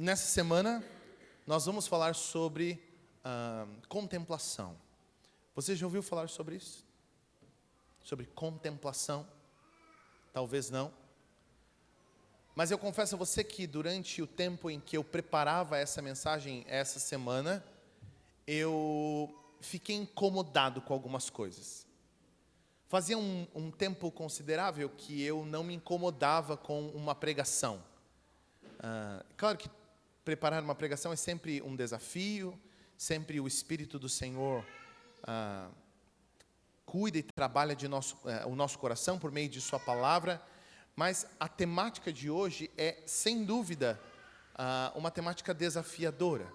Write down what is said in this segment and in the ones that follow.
Nessa semana, nós vamos falar sobre contemplação. Você já ouviu falar sobre isso? Sobre contemplação? Talvez não. Mas eu confesso a você que durante o tempo em que eu preparava essa mensagem essa semana, eu fiquei incomodado com algumas coisas. Fazia um tempo considerável que eu não me incomodava com uma pregação. Claro que preparar uma pregação é sempre um desafio, sempre o Espírito do Senhor cuida e trabalha o nosso coração por meio de sua palavra, mas a temática de hoje é, sem dúvida, uma temática desafiadora.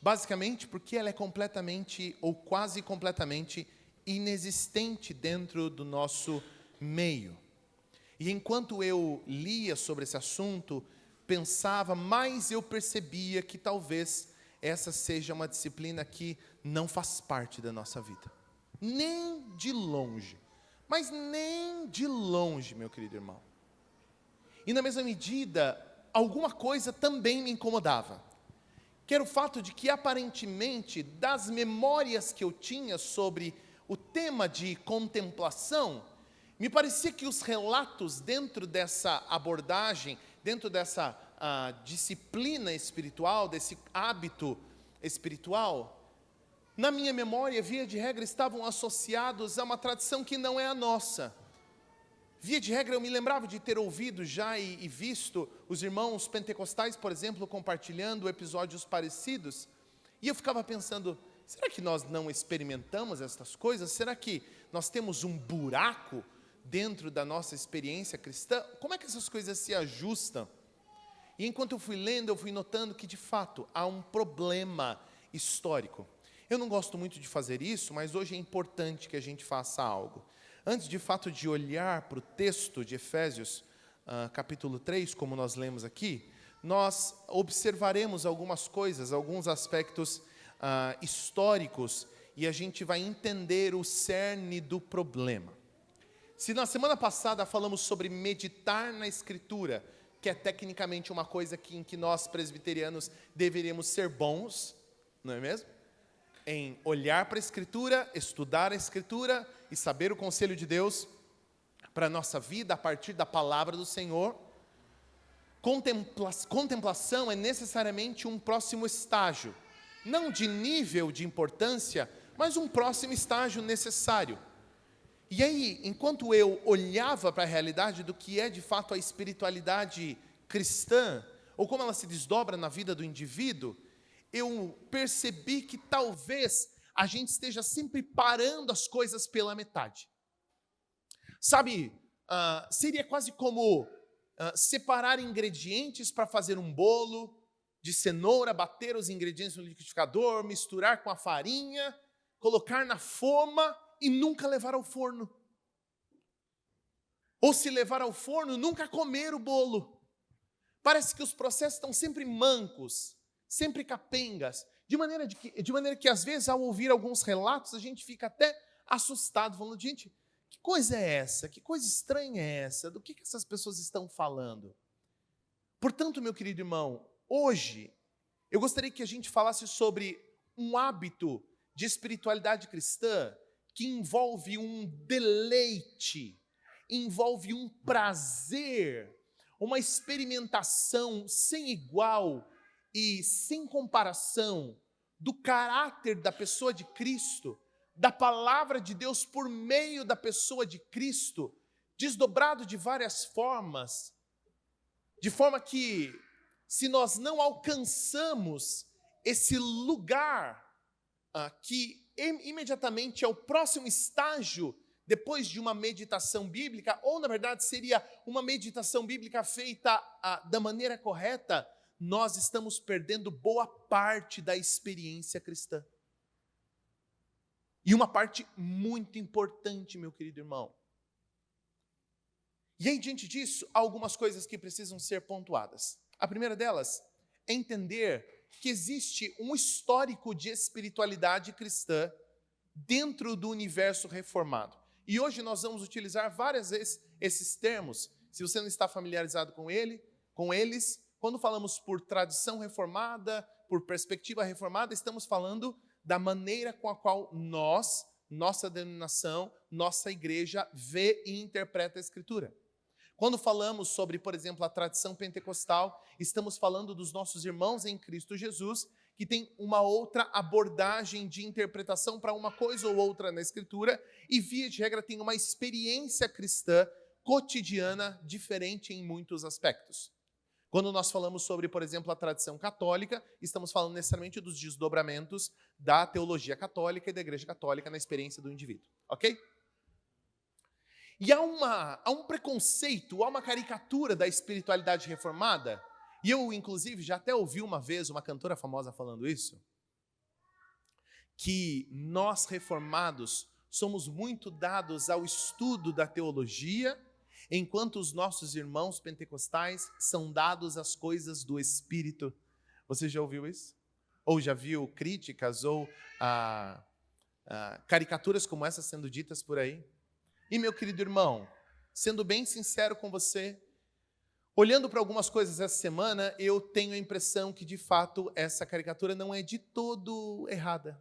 Basicamente porque ela é completamente ou quase completamente inexistente dentro do nosso meio. E enquanto eu lia sobre esse assunto, pensava, mais eu percebia que talvez essa seja uma disciplina que não faz parte da nossa vida. Nem de longe. Mas nem de longe, meu querido irmão. E na mesma medida, alguma coisa também me incomodava. Que era o fato de que aparentemente, das memórias que eu tinha sobre o tema de contemplação, me parecia que os relatos dentro dessa abordagem, dentro dessa disciplina espiritual, desse hábito espiritual, na minha memória, via de regra, estavam associados a uma tradição que não é a nossa. Via de regra, eu me lembrava de ter ouvido já e visto os irmãos pentecostais, por exemplo, compartilhando episódios parecidos, e eu ficava pensando, será que nós não experimentamos estas coisas? Será que nós temos um buraco dentro da nossa experiência cristã? Como é que essas coisas se ajustam? E enquanto eu fui lendo, eu fui notando que de fato há um problema histórico. Eu não gosto muito de fazer isso, mas hoje é importante que a gente faça algo. Antes de fato de olhar para o texto de Efésios, capítulo 3, como nós lemos aqui, nós observaremos algumas coisas, alguns aspectos históricos, e a gente vai entender o cerne do problema. Se na semana passada falamos sobre meditar na Escritura, que é tecnicamente uma coisa em que nós presbiterianos deveríamos ser bons, não é mesmo? Em olhar para a Escritura, estudar a Escritura e saber o conselho de Deus para a nossa vida a partir da palavra do Senhor. Contemplação é necessariamente um próximo estágio, não de nível de importância, mas um próximo estágio necessário. E aí, enquanto eu olhava para a realidade do que é de fato a espiritualidade cristã, ou como ela se desdobra na vida do indivíduo, eu percebi que talvez a gente esteja sempre parando as coisas pela metade. Sabe, seria quase como separar ingredientes para fazer um bolo de cenoura, bater os ingredientes no liquidificador, misturar com a farinha, colocar na forma e nunca levar ao forno. Ou se levar ao forno, nunca comer o bolo. Parece que os processos estão sempre mancos, sempre capengas, de maneira que às vezes ao ouvir alguns relatos a gente fica até assustado, falando, gente, que coisa é essa? Que coisa estranha é essa? Do que essas pessoas estão falando? Portanto, meu querido irmão, hoje eu gostaria que a gente falasse sobre um hábito de espiritualidade cristã que envolve um deleite, envolve um prazer, uma experimentação sem igual e sem comparação do caráter da pessoa de Cristo, da palavra de Deus por meio da pessoa de Cristo, desdobrado de várias formas, de forma que, se nós não alcançamos esse lugar que imediatamente é o próximo estágio depois de uma meditação bíblica, ou na verdade seria uma meditação bíblica feita da maneira correta, nós estamos perdendo boa parte da experiência cristã. E uma parte muito importante, meu querido irmão. E aí, diante disso, há algumas coisas que precisam ser pontuadas. A primeira delas é entender que existe um histórico de espiritualidade cristã dentro do universo reformado. E hoje nós vamos utilizar várias vezes esses termos. Se você não está familiarizado com eles, quando falamos por tradição reformada, por perspectiva reformada, estamos falando da maneira com a qual nós, nossa denominação, nossa igreja vê e interpreta a Escritura. Quando falamos sobre, por exemplo, a tradição pentecostal, estamos falando dos nossos irmãos em Cristo Jesus, que tem uma outra abordagem de interpretação para uma coisa ou outra na Escritura, e via de regra tem uma experiência cristã cotidiana diferente em muitos aspectos. Quando nós falamos sobre, por exemplo, a tradição católica, estamos falando necessariamente dos desdobramentos da teologia católica e da igreja católica na experiência do indivíduo, ok? E há um preconceito, há uma caricatura da espiritualidade reformada, e eu, inclusive, já até ouvi uma vez uma cantora famosa falando isso, que nós reformados somos muito dados ao estudo da teologia, enquanto os nossos irmãos pentecostais são dados às coisas do Espírito. Você já ouviu isso? Ou já viu críticas ou caricaturas como essas sendo ditas por aí? E, meu querido irmão, sendo bem sincero com você, olhando para algumas coisas essa semana, eu tenho a impressão que, de fato, essa caricatura não é de todo errada.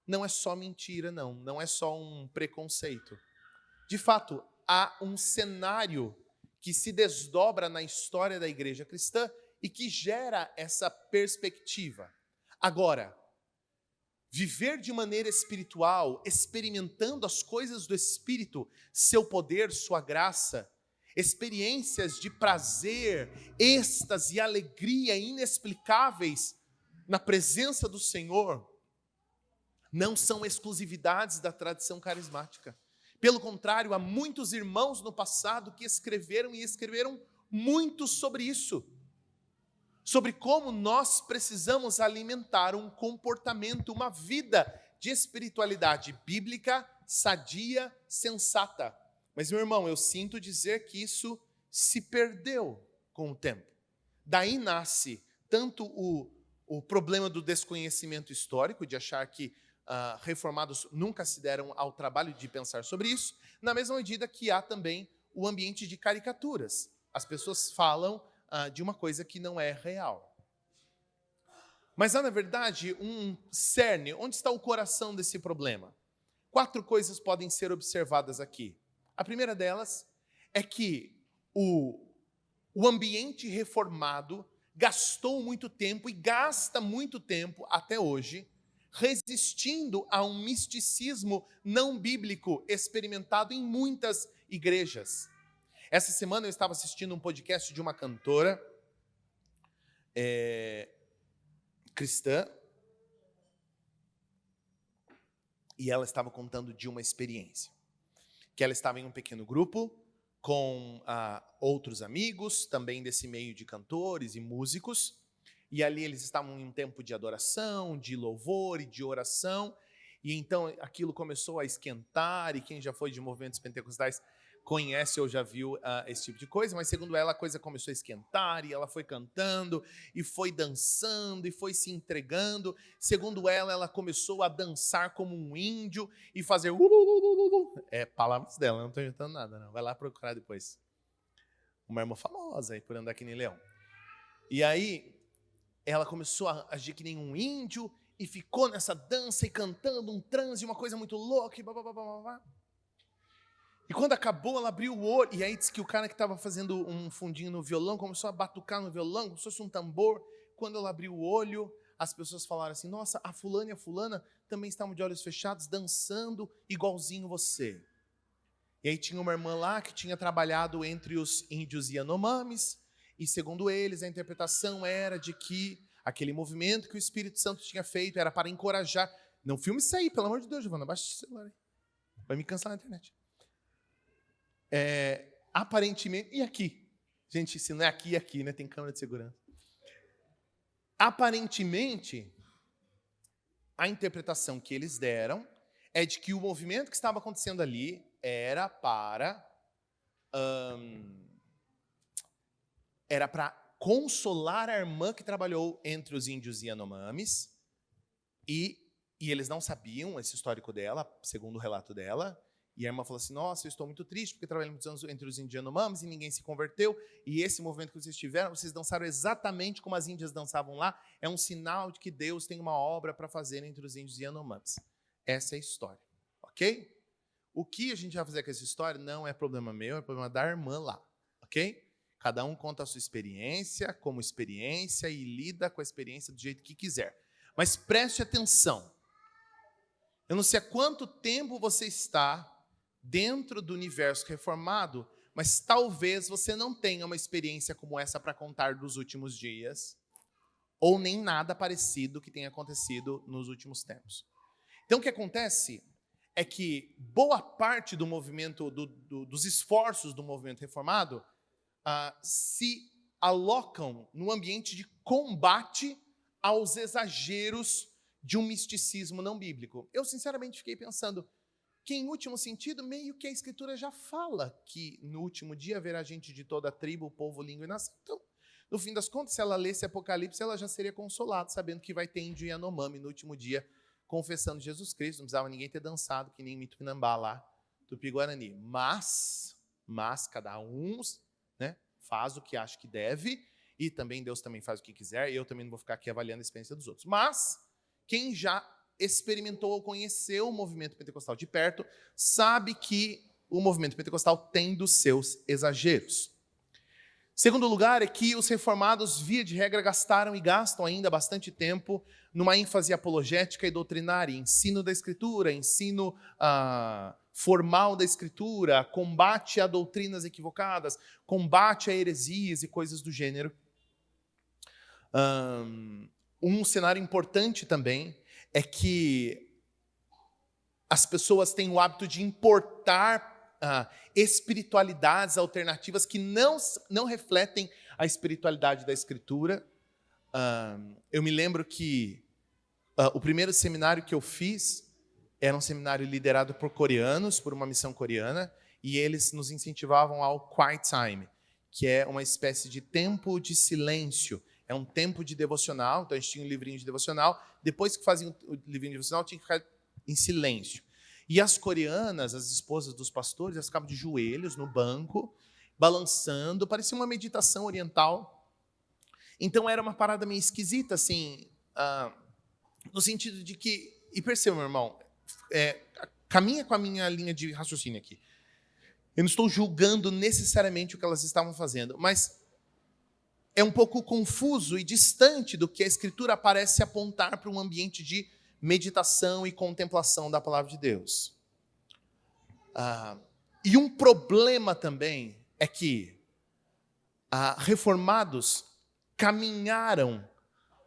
Não é só mentira, não é só um preconceito. De fato, há um cenário que se desdobra na história da igreja cristã e que gera essa perspectiva. Agora, viver de maneira espiritual, experimentando as coisas do Espírito, seu poder, sua graça, experiências de prazer, êxtase e alegria inexplicáveis na presença do Senhor, não são exclusividades da tradição carismática. Pelo contrário, há muitos irmãos no passado que escreveram muito sobre isso. Sobre como nós precisamos alimentar um comportamento, uma vida de espiritualidade bíblica, sadia, sensata. Mas, meu irmão, eu sinto dizer que isso se perdeu com o tempo. Daí nasce tanto o problema do desconhecimento histórico, de achar que reformados nunca se deram ao trabalho de pensar sobre isso, na mesma medida que há também o ambiente de caricaturas. As pessoas falam de uma coisa que não é real. Mas há, na verdade, um cerne. Onde está o coração desse problema? 4 coisas podem ser observadas aqui. A primeira delas é que o ambiente reformado gastou muito tempo e gasta muito tempo até hoje resistindo a um misticismo não bíblico experimentado em muitas igrejas. Essa semana eu estava assistindo um podcast de uma cantora cristã e ela estava contando de uma experiência. Que ela estava em um pequeno grupo com outros amigos, também desse meio de cantores e músicos, e ali eles estavam em um tempo de adoração, de louvor e de oração, e então aquilo começou a esquentar, e quem já foi de movimentos pentecostais conhece ou já viu esse tipo de coisa, mas segundo ela a coisa começou a esquentar, e ela foi cantando, e foi dançando, e foi se entregando. Segundo ela começou a dançar como um índio, e fazer palavras dela, não estou inventando nada, não. Vai lá procurar depois. Uma irmã famosa aí por andar que nem leão. E aí ela começou a agir que nem um índio, e ficou nessa dança, e cantando um transe, uma coisa muito louca, e blá, blá, blá, blá, blá. E quando acabou, ela abriu o olho, e aí disse que o cara que estava fazendo um fundinho no violão começou a batucar no violão, como se fosse um tambor. Quando ela abriu o olho, as pessoas falaram assim: nossa, a fulana e a fulana também estavam de olhos fechados, dançando igualzinho você. E aí tinha uma irmã lá que tinha trabalhado entre os índios Yanomamis, e segundo eles, a interpretação era de que aquele movimento que o Espírito Santo tinha feito era para encorajar. Não filme isso aí, pelo amor de Deus, Giovana, baixa o celular aí. Vai me cancelar na internet. Aparentemente, e aqui? Gente, se não é aqui, é aqui, né? Tem câmera de segurança. Aparentemente, a interpretação que eles deram é de que o movimento que estava acontecendo ali era para consolar a irmã que trabalhou entre os índios Yanomamis, e eles não sabiam esse histórico dela, segundo o relato dela, E a irmã falou assim, nossa, eu estou muito triste, porque trabalhei muitos anos entre os Yanomamis e ninguém se converteu, e esse movimento que vocês tiveram, vocês dançaram exatamente como as índias dançavam lá, é um sinal de que Deus tem uma obra para fazer entre os índios e Yanomamis. Essa é a história, ok? O que a gente vai fazer com essa história não é problema meu, é problema da irmã lá, ok? Cada um conta a sua experiência, como experiência, e lida com a experiência do jeito que quiser. Mas preste atenção. Eu não sei há quanto tempo você está dentro do universo reformado, mas talvez você não tenha uma experiência como essa para contar dos últimos dias, ou nem nada parecido que tenha acontecido nos últimos tempos. Então, o que acontece é que boa parte do movimento, dos esforços do movimento reformado, se alocam no ambiente de combate aos exageros de um misticismo não bíblico. Eu, sinceramente, fiquei pensando que, em último sentido, meio que a Escritura já fala que no último dia haverá gente de toda a tribo, povo, língua e nação. Então, no fim das contas, se ela lesse Apocalipse, ela já seria consolada, sabendo que vai ter índio Yanomami no último dia, confessando Jesus Cristo. Não precisava ninguém ter dançado, que nem Mitupinambá lá, Tupi-Guarani. Mas cada um, né, faz o que acha que deve, e também Deus também faz o que quiser, e eu também não vou ficar aqui avaliando a experiência dos outros. Mas quem já experimentou ou conheceu o movimento pentecostal de perto, sabe que o movimento pentecostal tem dos seus exageros. Segundo lugar é que os reformados, via de regra, gastaram e gastam ainda bastante tempo numa ênfase apologética e doutrinária, ensino da Escritura, ensino formal da Escritura, combate a doutrinas equivocadas, combate a heresias e coisas do gênero. Um cenário importante também é que as pessoas têm o hábito de importar espiritualidades alternativas que não refletem a espiritualidade da Escritura. Eu me lembro que o primeiro seminário que eu fiz era um seminário liderado por coreanos, por uma missão coreana, e eles nos incentivavam ao quiet time, que é uma espécie de tempo de silêncio. É um tempo de devocional, então a gente tinha um livrinho de devocional. Depois que faziam o livrinho de devocional, tinha que ficar em silêncio. E as coreanas, as esposas dos pastores, elas ficavam de joelhos no banco, balançando, parecia uma meditação oriental. Então era uma parada meio esquisita, assim, no sentido de que, e perceba, meu irmão, caminha com a minha linha de raciocínio aqui. Eu não estou julgando necessariamente o que elas estavam fazendo, mas é um pouco confuso e distante do que a Escritura parece apontar para um ambiente de meditação e contemplação da palavra de Deus. E um problema também é que reformados caminharam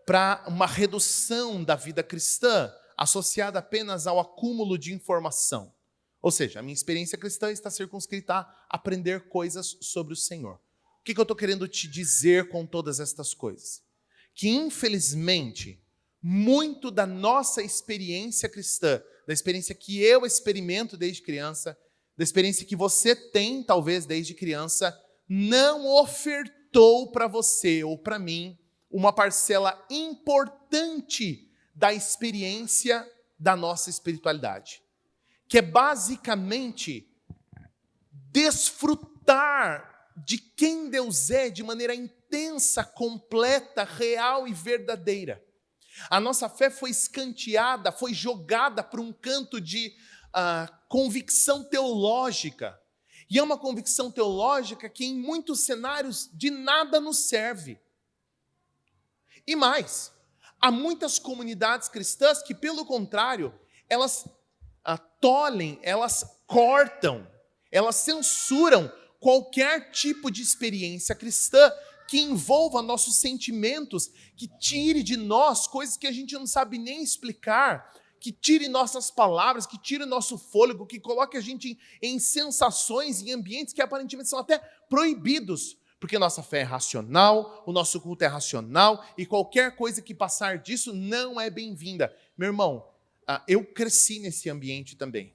para uma redução da vida cristã associada apenas ao acúmulo de informação. Ou seja, a minha experiência cristã está circunscrita a aprender coisas sobre o Senhor. O que eu estou querendo te dizer com todas estas coisas? Que, infelizmente, muito da nossa experiência cristã, da experiência que eu experimento desde criança, da experiência que você tem, talvez, desde criança, não ofertou para você ou para mim uma parcela importante da experiência da nossa espiritualidade, que é basicamente desfrutar de quem Deus é de maneira intensa, completa, real e verdadeira. A nossa fé foi escanteada, foi jogada para um canto de convicção teológica. E é uma convicção teológica que em muitos cenários de nada nos serve. E mais, há muitas comunidades cristãs que, pelo contrário, elas tolhem, elas cortam, elas censuram qualquer tipo de experiência cristã que envolva nossos sentimentos, que tire de nós coisas que a gente não sabe nem explicar, que tire nossas palavras, que tire nosso fôlego, que coloque a gente em sensações, em ambientes que aparentemente são até proibidos, porque nossa fé é racional, o nosso culto é racional, e qualquer coisa que passar disso não é bem-vinda. Meu irmão, eu cresci nesse ambiente também.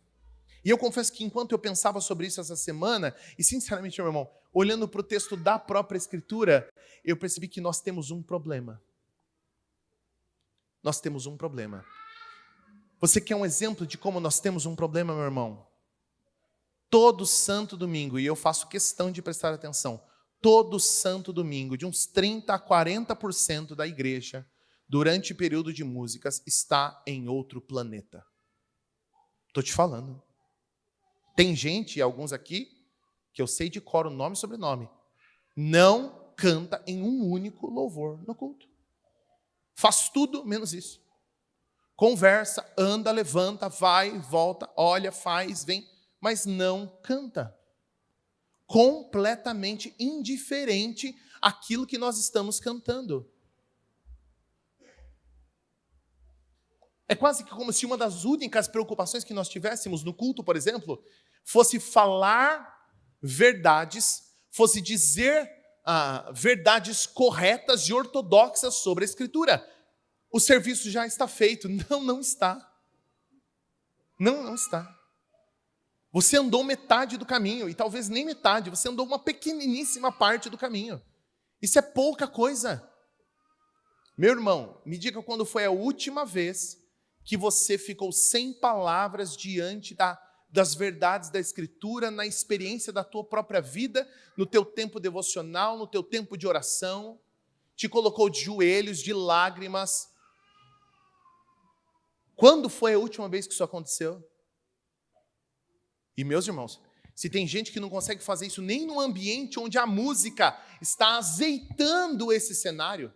E eu confesso que enquanto eu pensava sobre isso essa semana, e sinceramente, meu irmão, olhando para o texto da própria Escritura, eu percebi que nós temos um problema. Nós temos um problema. Você quer um exemplo de como nós temos um problema, meu irmão? todo santo domingo, e eu faço questão de prestar atenção, todo santo domingo, de uns 30% a 40% da igreja, durante o período de músicas, está em outro planeta. Estou te falando. Tem gente, e alguns aqui, que eu sei de cor o nome e sobrenome, não canta em um único louvor no culto. Faz tudo menos isso. Conversa, anda, levanta, vai, volta, olha, faz, vem, mas não canta. Completamente indiferente àquilo que nós estamos cantando. É quase que como se uma das únicas preocupações que nós tivéssemos no culto, por exemplo, fosse falar verdades, fosse dizer verdades corretas e ortodoxas sobre a Escritura. O serviço já está feito. Não está. Não está. Você andou metade do caminho, e talvez nem metade, você andou uma pequeniníssima parte do caminho. Isso é pouca coisa. Meu irmão, me diga quando foi a última vez que você ficou sem palavras diante das verdades da Escritura, na experiência da tua própria vida, no teu tempo devocional, no teu tempo de oração, te colocou de joelhos, de lágrimas. Quando foi a última vez que isso aconteceu? E meus irmãos, se tem gente que não consegue fazer isso nem no ambiente onde a música está azeitando esse cenário,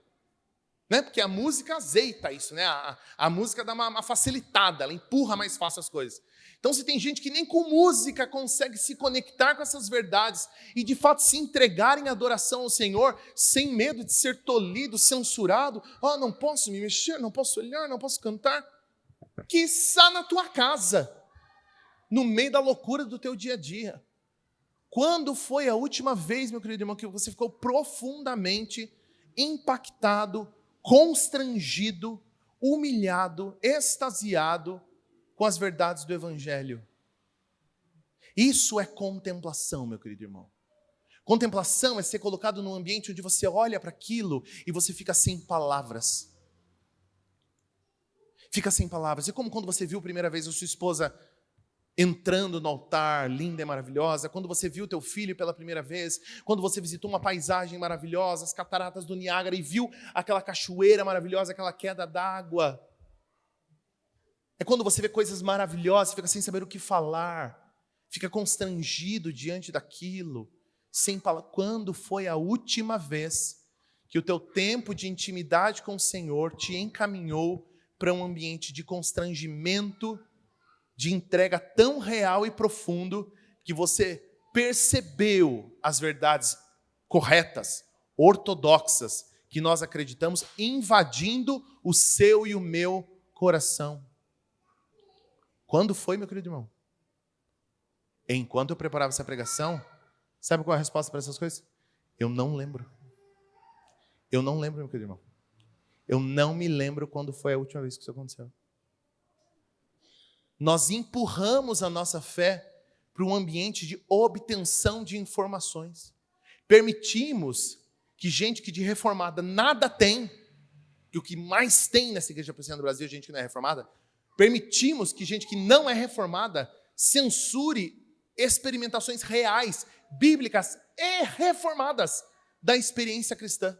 né? Porque a música azeita isso, né? A música dá uma facilitada, ela empurra mais fácil as coisas. Então, se tem gente que nem com música consegue se conectar com essas verdades e, de fato, se entregar em adoração ao Senhor, sem medo de ser tolhido, censurado, não posso me mexer, não posso olhar, não posso cantar, quiçá na tua casa, no meio da loucura do teu dia a dia. Quando foi a última vez, meu querido irmão, que você ficou profundamente impactado, constrangido, humilhado, extasiado com as verdades do Evangelho? Isso é contemplação, meu querido irmão. Contemplação é ser colocado num ambiente onde você olha para aquilo e você fica sem palavras. Fica sem palavras. É como quando você viu a primeira vez a sua esposa entrando no altar, linda e maravilhosa, quando você viu teu filho pela primeira vez, quando você visitou uma paisagem maravilhosa, as cataratas do Niágara, e viu aquela cachoeira maravilhosa, aquela queda d'água. É quando você vê coisas maravilhosas, fica sem saber o que falar, fica constrangido diante daquilo, sem palavras. Quando foi a última vez que o teu tempo de intimidade com o Senhor te encaminhou para um ambiente de constrangimento, de entrega tão real e profundo, que você percebeu as verdades corretas, ortodoxas, que nós acreditamos, invadindo o seu e o meu coração? Quando foi, meu querido irmão? Enquanto eu preparava essa pregação, sabe qual é a resposta para essas coisas? Eu não lembro. Eu não lembro, meu querido irmão. Eu não me lembro quando foi a última vez que isso aconteceu. Nós empurramos a nossa fé para um ambiente de obtenção de informações. Permitimos que gente que de reformada nada tem, que o que mais tem nessa igreja presbiteriana do Brasil é gente que não é reformada, permitimos que gente que não é reformada censure experimentações reais, bíblicas e reformadas da experiência cristã.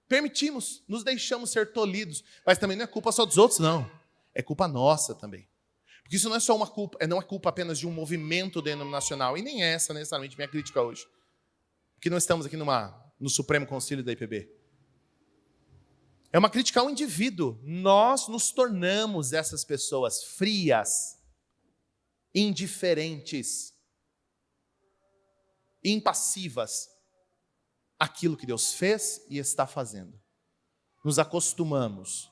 Permitimos, nos deixamos ser tolhidos, mas também não é culpa só dos outros, não. É culpa nossa também. Porque isso não é só uma culpa, não é culpa apenas de um movimento denominacional, e nem é essa necessariamente minha crítica hoje. Porque não estamos aqui no Supremo Concílio da IPB. É uma crítica ao indivíduo. Nós nos tornamos essas pessoas frias, indiferentes, impassivas àquilo que Deus fez e está fazendo. Nos acostumamos.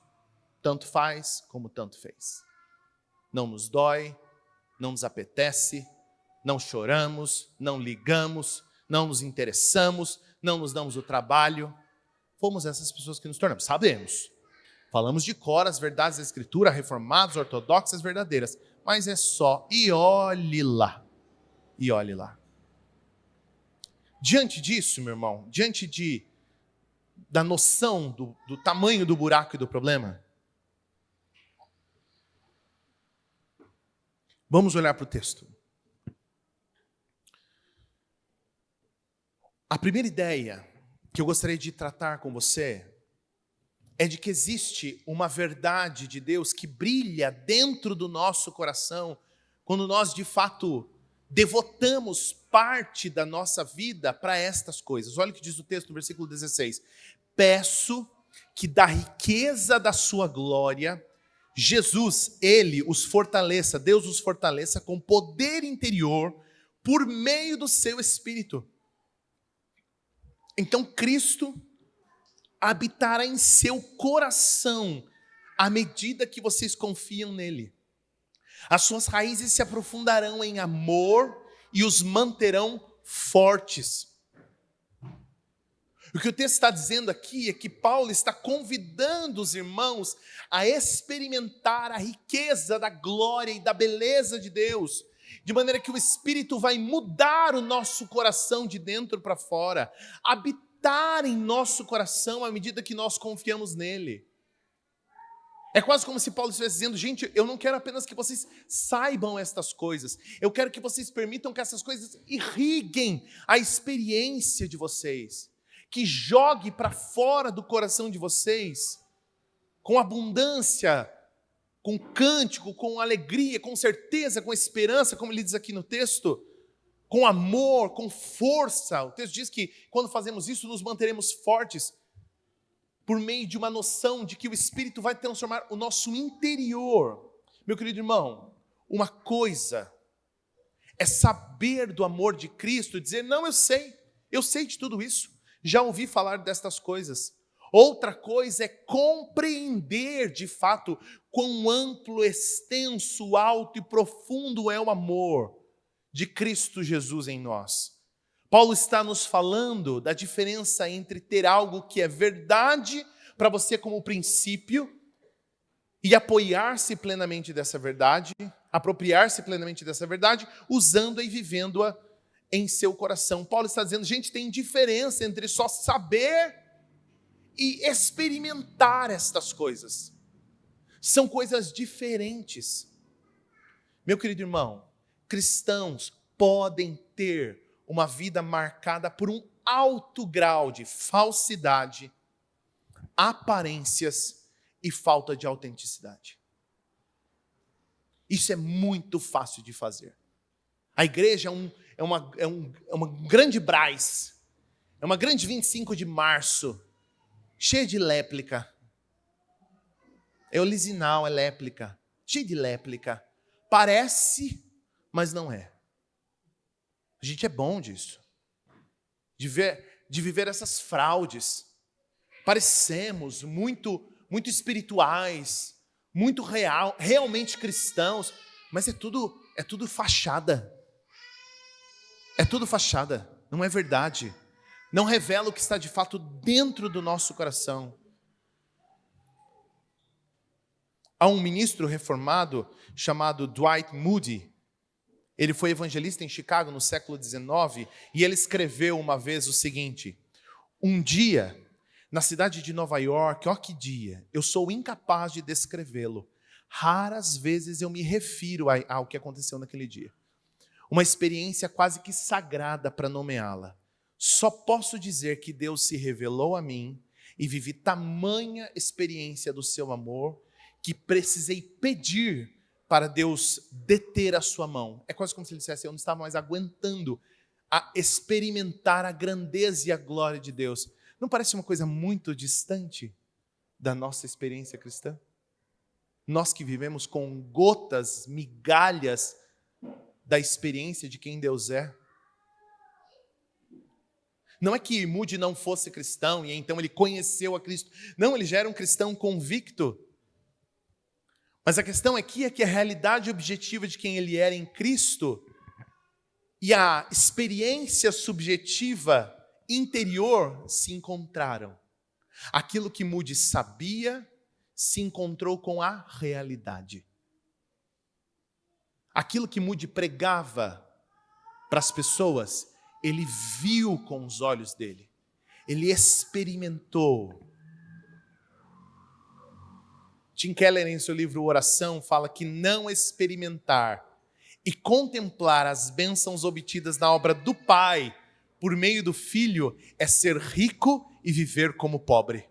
Tanto faz como tanto fez. Não nos dói, não nos apetece, não choramos, não ligamos, não nos interessamos, não nos damos o trabalho. Fomos essas pessoas que nos tornamos. Sabemos. Falamos de cor as verdades da Escritura, reformadas, ortodoxas, verdadeiras. Mas é só, e olhe lá. E olhe lá. Diante disso, meu irmão, diante da noção do tamanho do buraco e do problema, Vamos olhar para o texto. A primeira ideia que eu gostaria de tratar com você é de que existe uma verdade de Deus que brilha dentro do nosso coração quando nós, de fato, devotamos parte da nossa vida para estas coisas. Olha o que diz o texto no versículo 16. Peço que da riqueza da sua glória, Jesus, Ele os fortaleça, Deus os fortaleça com poder interior por meio do seu Espírito. Então Cristo habitará em seu coração à medida que vocês confiam nele. As suas raízes se aprofundarão em amor e os manterão fortes. O que o texto está dizendo aqui é que Paulo está convidando os irmãos a experimentar a riqueza da glória e da beleza de Deus, de maneira que o Espírito vai mudar o nosso coração de dentro para fora, habitar em nosso coração à medida que nós confiamos nele. É quase como se Paulo estivesse dizendo, gente, eu não quero apenas que vocês saibam estas coisas, eu quero que vocês permitam que essas coisas irriguem a experiência de vocês, que jogue para fora do coração de vocês, com abundância, com cântico, com alegria, com certeza, com esperança, como ele diz aqui no texto, com amor, com força. O texto diz que quando fazemos isso, nos manteremos fortes, por meio de uma noção de que o Espírito vai transformar o nosso interior. Meu querido irmão, uma coisa é saber do amor de Cristo e dizer, não, eu sei de tudo isso, já ouvi falar destas coisas. Outra coisa é compreender de fato quão amplo, extenso, alto e profundo é o amor de Cristo Jesus em nós. Paulo está nos falando da diferença entre ter algo que é verdade para você como princípio e apoiar-se plenamente dessa verdade, apropriar-se plenamente dessa verdade, usando-a e vivendo-a em seu coração. Paulo está dizendo, gente, tem diferença entre só saber e experimentar estas coisas. São coisas diferentes. Meu querido irmão, cristãos podem ter uma vida marcada por um alto grau de falsidade, aparências e falta de autenticidade. Isso é muito fácil de fazer. A igreja é uma grande Brás, é uma grande 25 de março, cheia de léplica. É olisinal, é léplica, cheia de léplica. Parece, mas não é. A gente é bom disso, de viver essas fraudes. Parecemos muito espirituais, muito realmente cristãos, mas é tudo fachada. É tudo fachada, não é verdade. Não revela o que está de fato dentro do nosso coração. Há um ministro reformado chamado Dwight Moody. Ele foi evangelista em Chicago no século XIX e ele escreveu uma vez o seguinte: um dia, na cidade de Nova York, ó que dia, eu sou incapaz de descrevê-lo. Raras vezes eu me refiro ao que aconteceu naquele dia. Uma experiência quase que sagrada para nomeá-la. Só posso dizer que Deus se revelou a mim e vivi tamanha experiência do seu amor que precisei pedir para Deus deter a sua mão. É quase como se ele dissesse, eu não estava mais aguentando a experimentar a grandeza e a glória de Deus. Não parece uma coisa muito distante da nossa experiência cristã? Nós que vivemos com gotas, migalhas da experiência de quem Deus é. Não é que Moody não fosse cristão e então ele conheceu a Cristo. Não, ele já era um cristão convicto. Mas a questão aqui é que a realidade objetiva de quem ele era em Cristo e a experiência subjetiva interior se encontraram. Aquilo que Moody sabia se encontrou com a realidade. Aquilo que Moody pregava para as pessoas, ele viu com os olhos dele. Ele experimentou. Tim Keller, em seu livro Oração, fala que não experimentar e contemplar as bênçãos obtidas na obra do Pai por meio do Filho é ser rico e viver como pobre.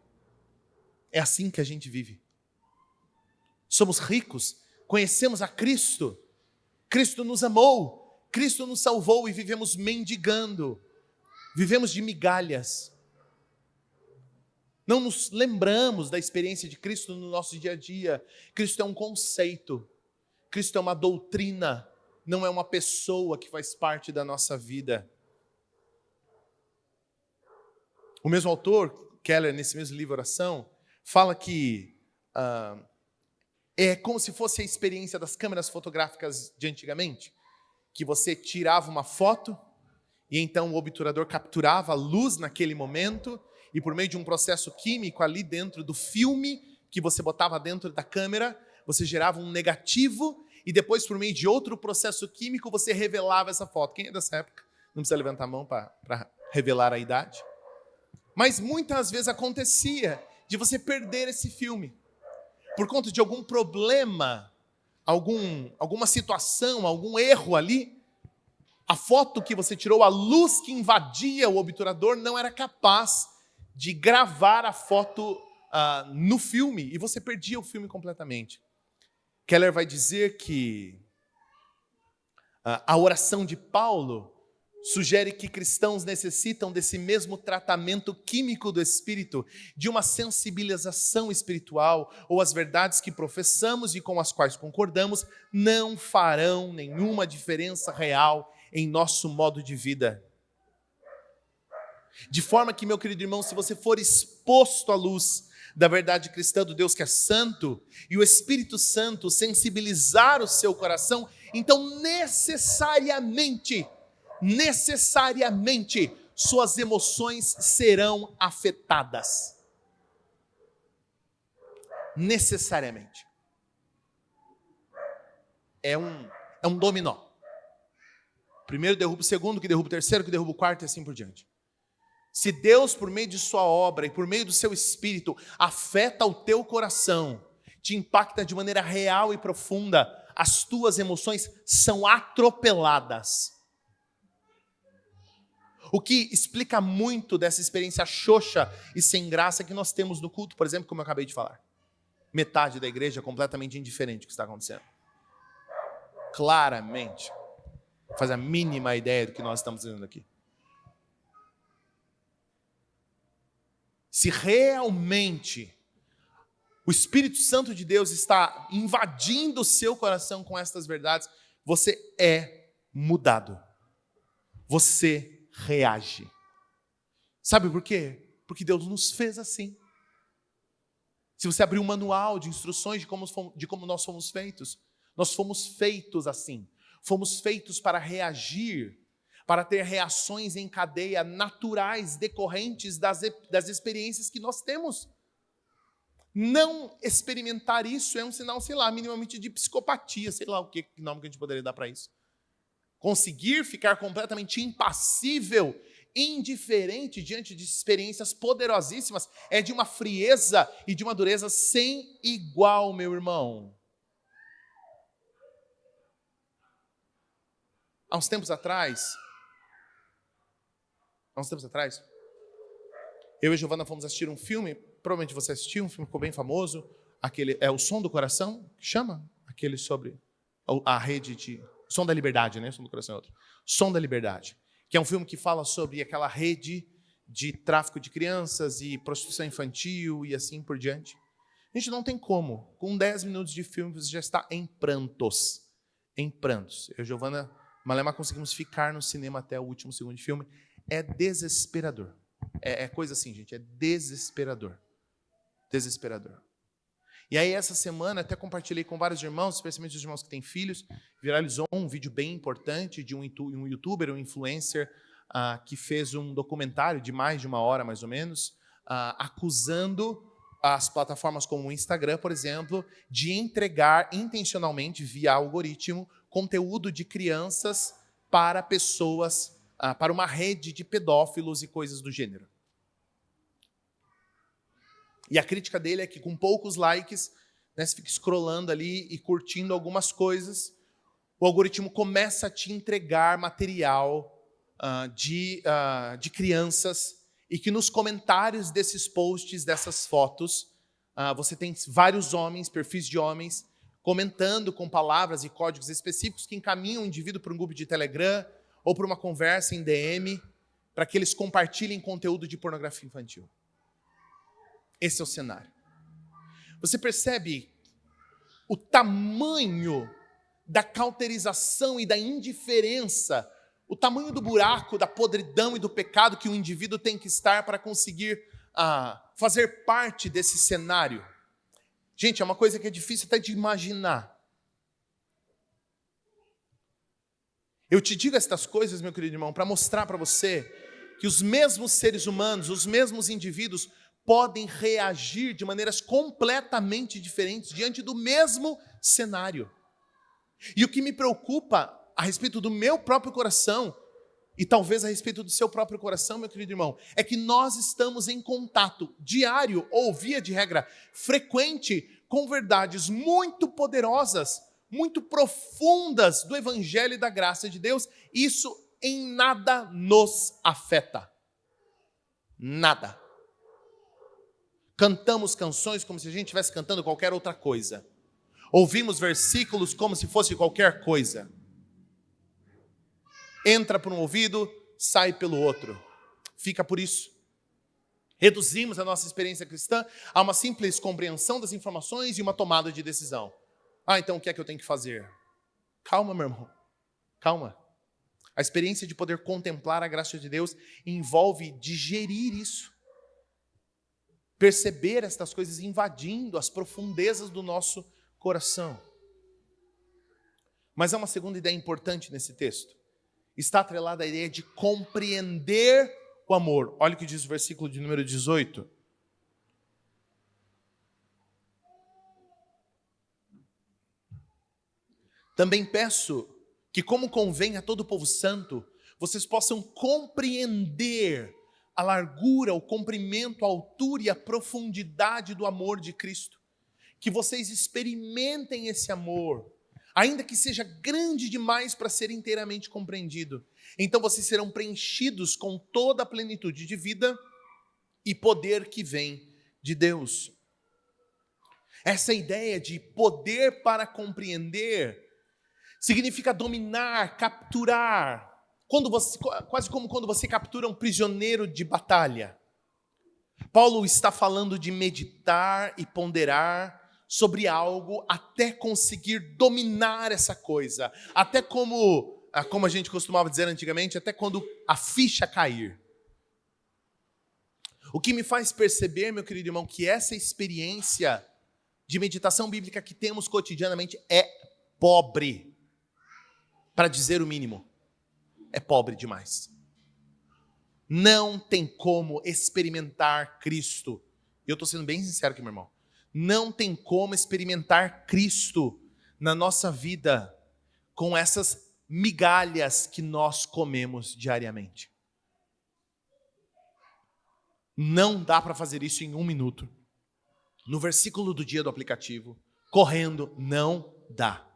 É assim que a gente vive. Somos ricos, conhecemos a Cristo, Cristo nos amou, Cristo nos salvou e vivemos mendigando, vivemos de migalhas. Não nos lembramos da experiência de Cristo no nosso dia a dia. Cristo é um conceito, Cristo é uma doutrina, não é uma pessoa que faz parte da nossa vida. O mesmo autor, Keller, nesse mesmo livro Oração, fala que é como se fosse a experiência das câmeras fotográficas de antigamente, que você tirava uma foto e então o obturador capturava a luz naquele momento e por meio de um processo químico ali dentro do filme que você botava dentro da câmera, você gerava um negativo e depois por meio de outro processo químico você revelava essa foto. Quem é dessa época? Não precisa levantar a mão para revelar a idade. Mas muitas vezes acontecia de você perder esse filme por conta de algum problema, alguma situação, algum erro ali. A foto que você tirou, a luz que invadia o obturador não era capaz de gravar a foto no filme e você perdia o filme completamente. Keller vai dizer que a oração de Paulo sugere que cristãos necessitam desse mesmo tratamento químico do Espírito, de uma sensibilização espiritual, ou as verdades que professamos e com as quais concordamos não farão nenhuma diferença real em nosso modo de vida. De forma que, meu querido irmão, se você for exposto à luz da verdade cristã do Deus que é santo, e o Espírito Santo sensibilizar o seu coração, então necessariamente, suas emoções serão afetadas. Necessariamente. É um dominó. Primeiro derruba o segundo, que derruba o terceiro, que derruba o quarto e assim por diante. Se Deus, por meio de sua obra e por meio do seu Espírito, afeta o teu coração, te impacta de maneira real e profunda, as tuas emoções são atropeladas. O que explica muito dessa experiência xoxa e sem graça que nós temos no culto, por exemplo, como eu acabei de falar. Metade da igreja é completamente indiferente do que está acontecendo. Claramente. Não faz a mínima ideia do que nós estamos fazendo aqui. Se realmente o Espírito Santo de Deus está invadindo o seu coração com estas verdades, você é mudado. Você reage. Sabe por quê? Porque Deus nos fez assim. Se você abrir um manual de instruções de como nós fomos feitos assim. Fomos feitos para reagir, para ter reações em cadeia naturais decorrentes das experiências que nós temos. Não experimentar isso é um sinal, sei lá, minimamente de psicopatia, sei lá que nome que a gente poderia dar para isso. Conseguir ficar completamente impassível, indiferente diante de experiências poderosíssimas, é de uma frieza e de uma dureza sem igual, meu irmão. Há uns tempos atrás, eu e a Giovana fomos assistir um filme, provavelmente você assistiu, um filme que ficou bem famoso, aquele é O Som do Coração, que chama? Aquele sobre a rede de... Som da Liberdade, né? Som do Coração é outro. Som da Liberdade, que é um filme que fala sobre aquela rede de tráfico de crianças e prostituição infantil e assim por diante. A gente não tem como. Com 10 minutos de filme, você já está em prantos. Em prantos. Eu e a Giovana Malema conseguimos ficar no cinema até o último segundo de filme. É desesperador. É coisa assim, gente. É desesperador. Desesperador. E aí, essa semana, até compartilhei com vários irmãos, especialmente os irmãos que têm filhos, viralizou um vídeo bem importante de um youtuber, um influencer, que fez um documentário de mais de 1 hora, mais ou menos, acusando as plataformas como o Instagram, por exemplo, de entregar intencionalmente, via algoritmo, conteúdo de crianças para pessoas, para uma rede de pedófilos e coisas do gênero. E a crítica dele é que com poucos likes, né, você fica scrollando ali e curtindo algumas coisas, o algoritmo começa a te entregar material de crianças, e que nos comentários desses posts, dessas fotos, você tem vários homens, perfis de homens, comentando com palavras e códigos específicos que encaminham o indivíduo para um grupo de Telegram ou para uma conversa em DM, para que eles compartilhem conteúdo de pornografia infantil. Esse é o cenário. Você percebe o tamanho da cauterização e da indiferença, o tamanho do buraco, da podridão e do pecado que o indivíduo tem que estar para conseguir fazer parte desse cenário. Gente, é uma coisa que é difícil até de imaginar. Eu te digo estas coisas, meu querido irmão, para mostrar para você que os mesmos seres humanos, os mesmos indivíduos, podem reagir de maneiras completamente diferentes diante do mesmo cenário. E o que me preocupa a respeito do meu próprio coração, e talvez a respeito do seu próprio coração, meu querido irmão, é que nós estamos em contato diário, ou via de regra frequente, com verdades muito poderosas, muito profundas do Evangelho e da graça de Deus. Isso em nada nos afeta. Nada. Cantamos canções como se a gente estivesse cantando qualquer outra coisa. Ouvimos versículos como se fosse qualquer coisa. Entra por um ouvido, sai pelo outro. Fica por isso. Reduzimos a nossa experiência cristã a uma simples compreensão das informações e uma tomada de decisão. Então o que é que eu tenho que fazer? Calma, meu irmão. Calma. A experiência de poder contemplar a graça de Deus envolve digerir isso. Perceber estas coisas invadindo as profundezas do nosso coração. Mas há uma segunda ideia importante nesse texto. Está atrelada à ideia de compreender o amor. Olha o que diz o versículo de número 18. Também peço que, como convém a todo o povo santo, vocês possam compreender a largura, o comprimento, a altura e a profundidade do amor de Cristo. Que vocês experimentem esse amor, ainda que seja grande demais para ser inteiramente compreendido. Então vocês serão preenchidos com toda a plenitude de vida e poder que vem de Deus. Essa ideia de poder para compreender significa dominar, capturar, quase como quando você captura um prisioneiro de batalha. Paulo está falando de meditar e ponderar sobre algo até conseguir dominar essa coisa, até como a gente costumava dizer antigamente, até quando a ficha cair. O que me faz perceber, meu querido irmão, que essa experiência de meditação bíblica que temos cotidianamente é pobre, para dizer o mínimo. É pobre demais. Não tem como experimentar Cristo. Eu estou sendo bem sincero aqui, meu irmão. Não tem como experimentar Cristo na nossa vida com essas migalhas que nós comemos diariamente. Não dá para fazer isso em 1 minuto. No versículo do dia do aplicativo, correndo, não dá.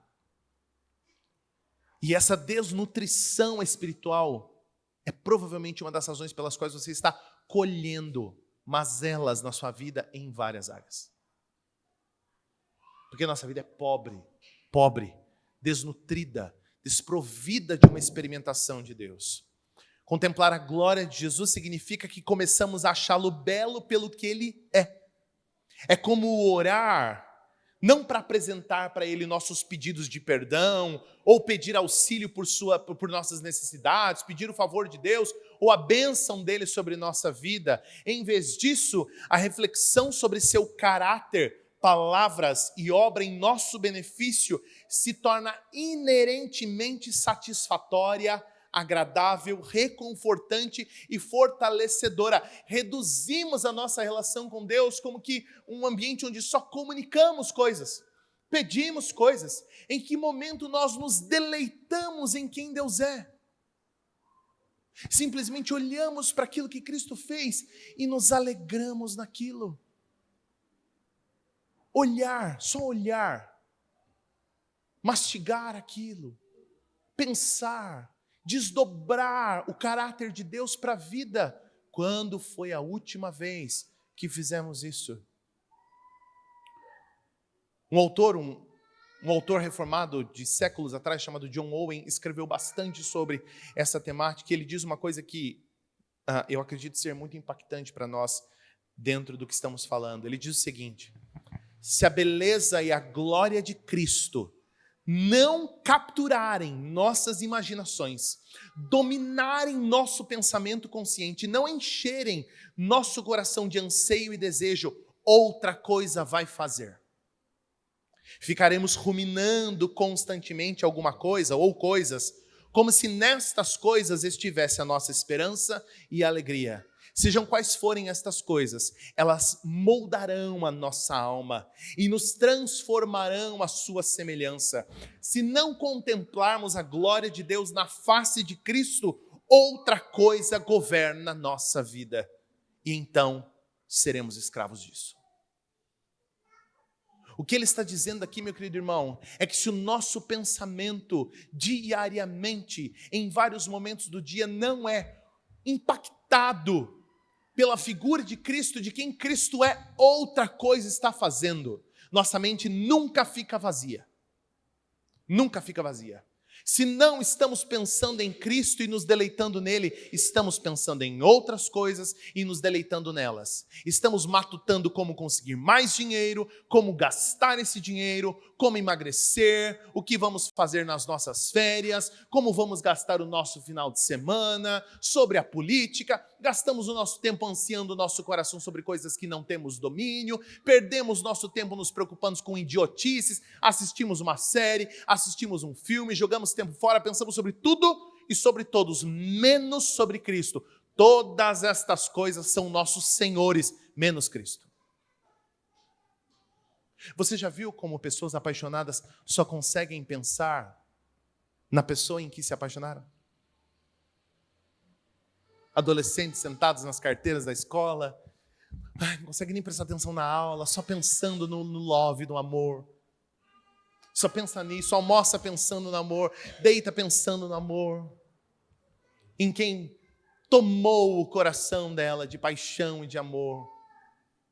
E essa desnutrição espiritual é provavelmente uma das razões pelas quais você está colhendo mazelas na sua vida em várias áreas. Porque a nossa vida é pobre, desnutrida, desprovida de uma experimentação de Deus. Contemplar a glória de Jesus significa que começamos a achá-lo belo pelo que Ele é. É como orar, não para apresentar para Ele nossos pedidos de perdão, ou pedir auxílio por nossas necessidades, pedir o favor de Deus, ou a bênção dEle sobre nossa vida. Em vez disso, a reflexão sobre seu caráter, palavras e obra em nosso benefício se torna inerentemente satisfatória, agradável, reconfortante e fortalecedora. Reduzimos a nossa relação com Deus como que um ambiente onde só comunicamos coisas, pedimos coisas. Em que momento nós nos deleitamos em quem Deus é? Simplesmente olhamos para aquilo que Cristo fez e nos alegramos naquilo. Olhar, só olhar, mastigar aquilo, pensar, desdobrar o caráter de Deus para a vida. Quando foi a última vez que fizemos isso? Um autor reformado de séculos atrás, chamado John Owen, escreveu bastante sobre essa temática. Ele diz uma coisa que eu acredito ser muito impactante para nós dentro do que estamos falando. Ele diz o seguinte: se a beleza e a glória de Cristo não capturarem nossas imaginações, dominarem nosso pensamento consciente, não encherem nosso coração de anseio e desejo, outra coisa vai fazer. Ficaremos ruminando constantemente alguma coisa ou coisas, como se nestas coisas estivesse a nossa esperança e alegria. Sejam quais forem estas coisas, elas moldarão a nossa alma e nos transformarão à sua semelhança. Se não contemplarmos a glória de Deus na face de Cristo, outra coisa governa nossa vida. E então seremos escravos disso. O que ele está dizendo aqui, meu querido irmão, é que se o nosso pensamento diariamente, em vários momentos do dia, não é impactado pela figura de Cristo, de quem Cristo é, outra coisa está fazendo. Nossa mente nunca fica vazia. Nunca fica vazia. Se não estamos pensando em Cristo e nos deleitando nele, estamos pensando em outras coisas e nos deleitando nelas. Estamos matutando como conseguir mais dinheiro, como gastar esse dinheiro, como emagrecer, o que vamos fazer nas nossas férias, como vamos gastar o nosso final de semana, sobre a política. Gastamos o nosso tempo ansiando o nosso coração sobre coisas que não temos domínio, perdemos nosso tempo nos preocupando com idiotices, assistimos uma série, assistimos um filme, jogamos tempo fora, pensamos sobre tudo e sobre todos, menos sobre Cristo. Todas estas coisas são nossos senhores, menos Cristo. Você já viu como pessoas apaixonadas só conseguem pensar na pessoa em que se apaixonaram? Adolescentes sentados nas carteiras da escola, não conseguem nem prestar atenção na aula, só pensando no love, no amor. Só pensa nisso, almoça pensando no amor, deita pensando no amor. Em quem tomou o coração dela de paixão e de amor.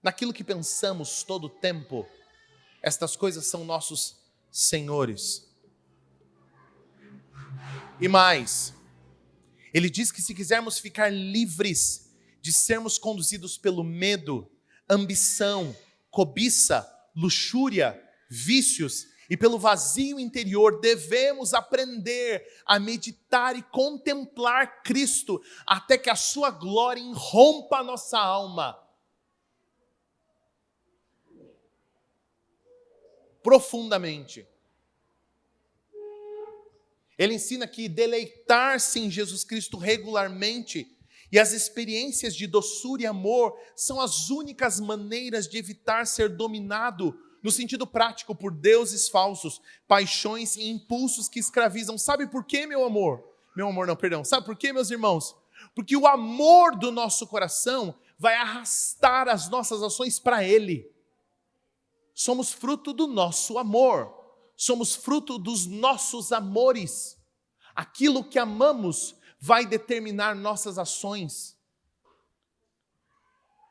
Naquilo que pensamos todo o tempo. Estas coisas são nossos senhores. E mais, ele diz que se quisermos ficar livres de sermos conduzidos pelo medo, ambição, cobiça, luxúria, vícios e pelo vazio interior, devemos aprender a meditar e contemplar Cristo até que a sua glória irrompa a nossa alma. Profundamente. Ele ensina que deleitar-se em Jesus Cristo regularmente e as experiências de doçura e amor são as únicas maneiras de evitar ser dominado no sentido prático por deuses falsos, paixões e impulsos que escravizam. Sabe por quê, meu amor? Sabe por quê, meus irmãos? Porque o amor do nosso coração vai arrastar as nossas ações para Ele. Somos fruto do nosso amor. Somos fruto dos nossos amores. Aquilo que amamos vai determinar nossas ações.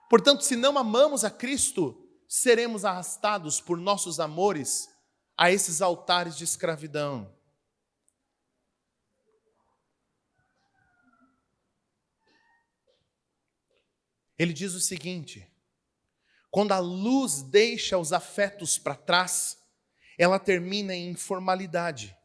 Portanto, se não amamos a Cristo, seremos arrastados por nossos amores a esses altares de escravidão. Ele diz o seguinte: quando a luz deixa os afetos para trás, ela termina em informalidade.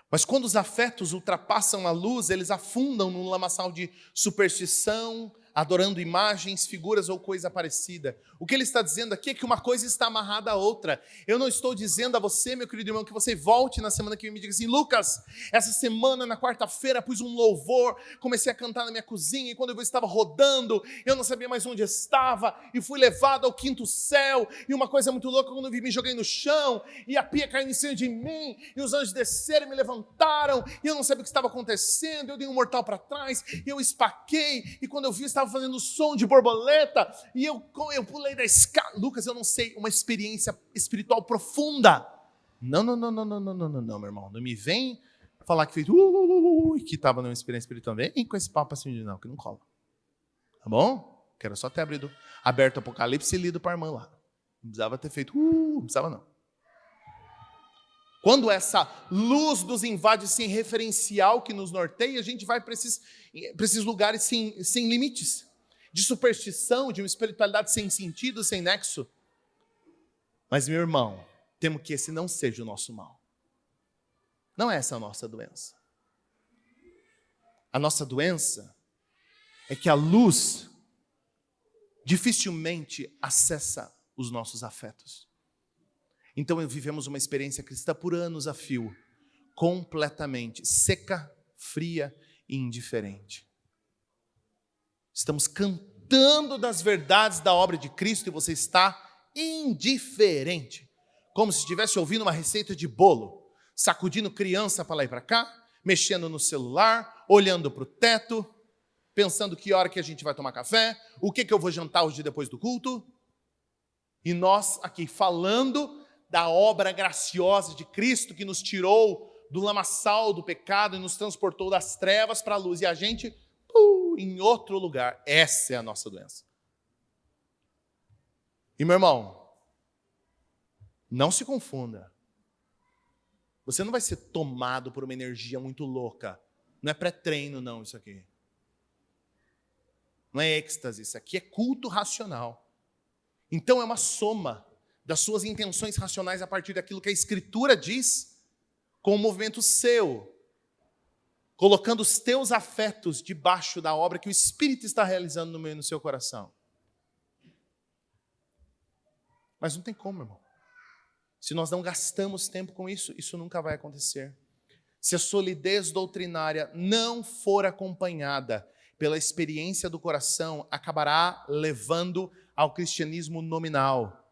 Mas quando os afetos ultrapassam a luz, eles afundam num lamaçal de superstição, adorando imagens, figuras ou coisa parecida. O que ele está dizendo aqui é que uma coisa está amarrada à outra. Eu não estou dizendo a você, meu querido irmão, que você volte na semana que vem e me diga assim: Lucas, essa semana, na quarta-feira, pus um louvor, comecei a cantar na minha cozinha, e quando eu estava rodando, eu não sabia mais onde estava, e fui levado ao quinto céu, e uma coisa muito louca, quando eu vi, me joguei no chão, e a pia caiu em cima de mim, e os anjos desceram e me levantaram, e eu não sabia o que estava acontecendo, eu dei um mortal para trás, e eu espaquei, e quando eu vi, eu estava fazendo som de borboleta, e eu pulei da escada. Lucas, eu não sei, uma experiência espiritual profunda. Não, meu irmão, não me vem falar que fez que estava numa experiência espiritual. Vem com esse papo assim de não, que não cola. Tá bom? Quero só ter aberto o Apocalipse e lido para a irmã lá. Não precisava ter feito, não precisava não. Quando essa luz nos invade sem referencial que nos norteia, a gente vai para esses lugares sem limites, de superstição, de uma espiritualidade sem sentido, sem nexo. Mas, meu irmão, temo que esse não seja o nosso mal. Não é essa a nossa doença. A nossa doença é que a luz dificilmente acessa os nossos afetos. Então, vivemos uma experiência cristã por anos a fio, completamente seca, fria e indiferente. Estamos cantando das verdades da obra de Cristo e você está indiferente, como se estivesse ouvindo uma receita de bolo, sacudindo criança para lá e para cá, mexendo no celular, olhando para o teto, pensando que hora que a gente vai tomar café, o que eu vou jantar hoje depois do culto. E nós aqui falando da obra graciosa de Cristo que nos tirou do lamaçal do pecado e nos transportou das trevas para a luz. E a gente, em outro lugar. Essa é a nossa doença. E, meu irmão, não se confunda. Você não vai ser tomado por uma energia muito louca. Não é pré-treino, não, isso aqui. Não é êxtase, isso aqui é culto racional. Então, é uma soma das suas intenções racionais a partir daquilo que a Escritura diz, com um movimento seu, colocando os teus afetos debaixo da obra que o Espírito está realizando no meio do seu coração. Mas não tem como, irmão. Se nós não gastamos tempo com isso, isso nunca vai acontecer. Se a solidez doutrinária não for acompanhada pela experiência do coração, acabará levando ao cristianismo nominal.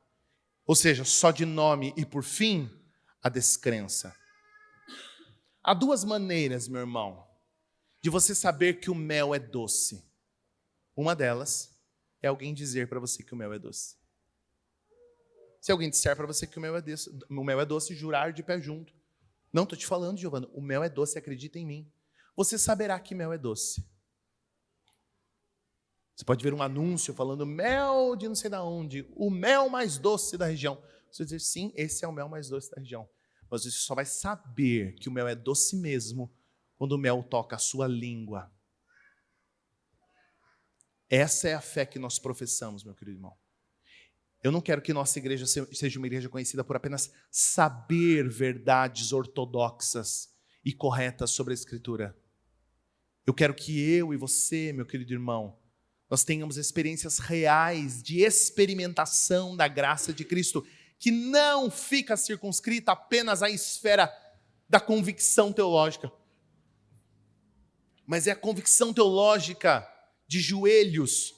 Ou seja, só de nome e, por fim, a descrença. Há duas maneiras, meu irmão, de você saber que o mel é doce. Uma delas é alguém dizer para você que o mel é doce. Se alguém disser para você que o mel é doce, jurar de pé junto. Não estou te falando, Giovana, o mel é doce, acredita em mim. Você saberá que mel é doce. Você pode ver um anúncio falando mel de não sei de onde, o mel mais doce da região. Você vai dizer, sim, esse é o mel mais doce da região. Mas você só vai saber que o mel é doce mesmo quando o mel toca a sua língua. Essa é a fé que nós professamos, meu querido irmão. Eu não quero que nossa igreja seja uma igreja conhecida por apenas saber verdades ortodoxas e corretas sobre a Escritura. Eu quero que eu e você, meu querido irmão, nós tenhamos experiências reais de experimentação da graça de Cristo, que não fica circunscrita apenas à esfera da convicção teológica, mas é a convicção teológica de joelhos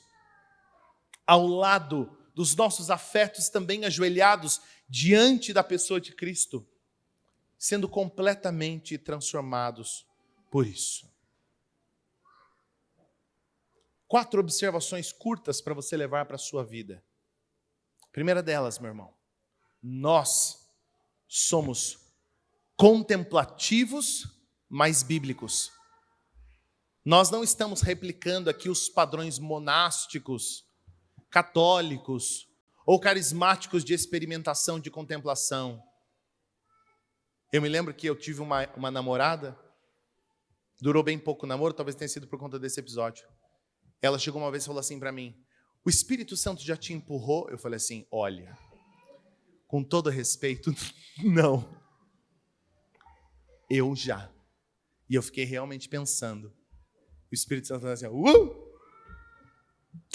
ao lado dos nossos afetos também ajoelhados diante da pessoa de Cristo, sendo completamente transformados por isso. 4 observações curtas para você levar para a sua vida. Primeira delas, meu irmão, nós somos contemplativos, mas bíblicos. Nós não estamos replicando aqui os padrões monásticos, católicos ou carismáticos de experimentação, de contemplação. Eu me lembro que eu tive uma namorada, durou bem pouco o namoro, talvez tenha sido por conta desse episódio. Ela chegou uma vez e falou assim para mim, o Espírito Santo já te empurrou? Eu falei assim, olha, com todo respeito, não. Eu já. E eu fiquei realmente pensando. O Espírito Santo falou assim, Eu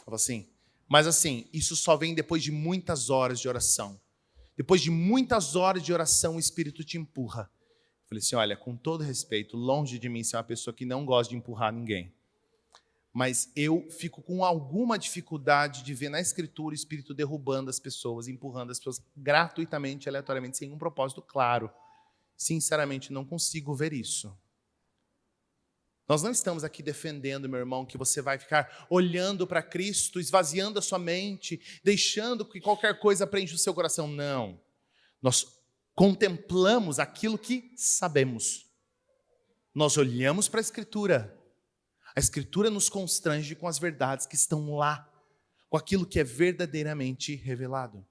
falei assim, mas assim, isso só vem depois de muitas horas de oração. Depois de muitas horas de oração, o Espírito te empurra. Eu falei assim, olha, com todo respeito, longe de mim ser uma pessoa que não gosta de empurrar ninguém. Mas eu fico com alguma dificuldade de ver na Escritura o Espírito derrubando as pessoas, empurrando as pessoas gratuitamente, aleatoriamente, sem um propósito claro. Sinceramente, não consigo ver isso. Nós não estamos aqui defendendo, meu irmão, que você vai ficar olhando para Cristo, esvaziando a sua mente, deixando que qualquer coisa preencha o seu coração. Não. Nós contemplamos aquilo que sabemos. Nós olhamos para a Escritura nos constrange com as verdades que estão lá, com aquilo que é verdadeiramente revelado.